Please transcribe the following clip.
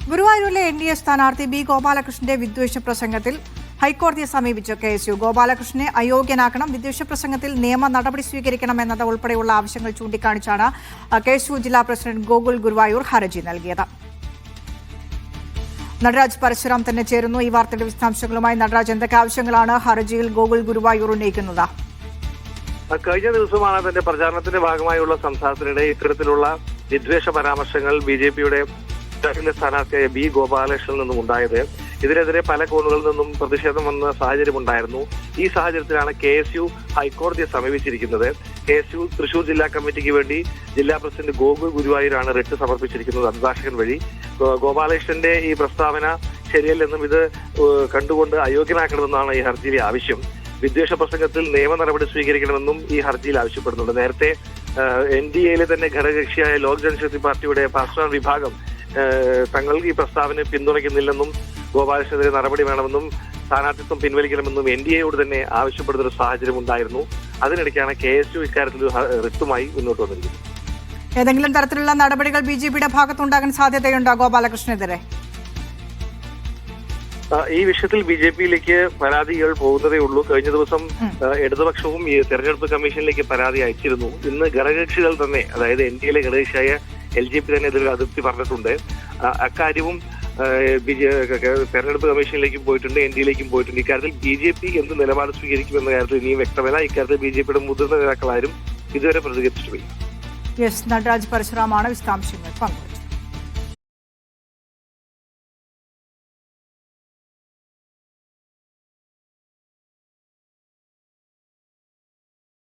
ഗുരുവായൂരിലെ NDA സ്ഥാനാർത്ഥി B ഗോപാലകൃഷ്ണന്റെ വിദ്വേഷ പ്രസംഗത്തിൽ ഹൈക്കോടതിയെ സമീപിച്ചു KSU. ഗോപാലകൃഷ്ണനെ അയോഗ്യനാക്കണം, വിദ്വേഷ പ്രസംഗത്തിൽ നിയമ നടപടി സ്വീകരിക്കണമെന്നത് ഉൾപ്പെടെയുള്ള ആവശ്യങ്ങൾ ചൂണ്ടിക്കാണിച്ചാണ് KSU ജില്ലാ പ്രസിഡന്റ് ഗോകുൽ ഗുരുവായൂർ ഹർജി നൽകിയത്. നടരാജ് പരശുറാം തന്നെ ചേരുന്നു. ഈ വാർത്തയുടെ വിശദാംശങ്ങളുമായി നടരാജ്, എന്തൊക്കെ ആവശ്യങ്ങളാണ് ഹർജിയിൽ ഗോകുൽ ഗുരുവായൂർ ഉന്നയിക്കുന്നത്? കഴിഞ്ഞ ദിവസമാണ് തന്റെ പ്രചാരണത്തിന്റെ ഭാഗമായുള്ള സംസാരത്തിനിടെ ഇത്തരത്തിലുള്ള വിദ്വേഷ പരാമർശങ്ങൾ BJPയുടെ സ്ഥാനാർത്ഥിയായ ബി ഗോപാലകൃഷ്ണനിൽ നിന്നും ഉണ്ടായത്. ഇതിനെതിരെ പല കോണുകളിൽ നിന്നും പ്രതിഷേധം വന്ന സാഹചര്യമുണ്ടായിരുന്നു. ഈ സാഹചര്യത്തിലാണ് KSU ഹൈക്കോടതിയെ സമീപിച്ചിരിക്കുന്നത്. KSU തൃശൂർ ജില്ലാ കമ്മിറ്റിക്ക് വേണ്ടി ജില്ലാ പ്രസിഡന്റ് ഗോകുൽ ഗുരുവായൂരാണ് റിട്ട് സമർപ്പിച്ചിരിക്കുന്നത് അഭിഭാഷകൻ വഴി. ഗോപാലകൃഷ്ണന്റെ ഈ പ്രസ്താവന ശരിയല്ലെന്നും ഇത് കണ്ടുകൊണ്ട് അയോഗ്യനാക്കണമെന്നാണ് ഈ ഹർജിയിലെ ആവശ്യം. വിദ്വേഷ പ്രസംഗത്തിൽ നിയമ നടപടി സ്വീകരിക്കണമെന്നും ഈ ഹർജിയിൽ ആവശ്യപ്പെടുന്നുണ്ട്. നേരത്തെ NDAയിലെ തന്നെ ഘടകകക്ഷിയായ ലോക് ജനശക്തി പാർട്ടിയുടെ പാർശ്വ വിഭാഗം തങ്ങൾ ഈ പ്രസ്താവന പിന്തുണയ്ക്കുന്നില്ലെന്നും ഗോപാലകൃഷ്ണനെതിരെ നടപടി വേണമെന്നും സ്ഥാനാർത്ഥിത്വം പിൻവലിക്കണമെന്നും NDAയോട് തന്നെ ആവശ്യപ്പെടുന്ന ഒരു സാഹചര്യം ഉണ്ടായിരുന്നു. അതിനിടയ്ക്കാണ് KSU ഇക്കാര്യത്തിൽ റിട്ടുമായി മുന്നോട്ട് വന്നിരിക്കുന്നത്. ഏതെങ്കിലും തരത്തിലുള്ള നടപടികൾ BJPയുടെ ഭാഗത്തുണ്ടാകാൻ സാധ്യതയുണ്ടോ ഗോപാലകൃഷ്ണനെതിരെ? ഈ വിഷയത്തിൽ BJPയിലേക്ക് പരാതികൾ പോകുന്നതേ ഉള്ളൂ. കഴിഞ്ഞ ദിവസം ഇടതുപക്ഷവും ഈ തെരഞ്ഞെടുപ്പ് കമ്മീഷനിലേക്ക് പരാതി അയച്ചിരുന്നു. ഇന്ന് ഘടകകക്ഷികൾ തന്നെ, അതായത് NDAയിലെ ഘടകകക്ഷിയായ LJP തന്നെ ഇതിൽ അതൃപ്തി പറഞ്ഞിട്ടുണ്ട്. അക്കാര്യവും തെരഞ്ഞെടുപ്പ് കമ്മീഷനിലേക്കും പോയിട്ടുണ്ട്, NDAയിലേക്കും പോയിട്ടുണ്ട്. ഇക്കാര്യത്തിൽ BJP എന്ത് നിലപാട് സ്വീകരിക്കുമെന്ന കാര്യത്തിൽ ഇനിയും വ്യക്തമല്ല. ഇക്കാര്യത്തിൽ BJPയുടെ മുതിർന്ന നേതാക്കളാരും ഇതുവരെ പ്രതികരിച്ചിട്ടില്ല. നടരാജ് പരശുറാമാണ് വിശദാംശങ്ങൾ പങ്കുവച്ചത്.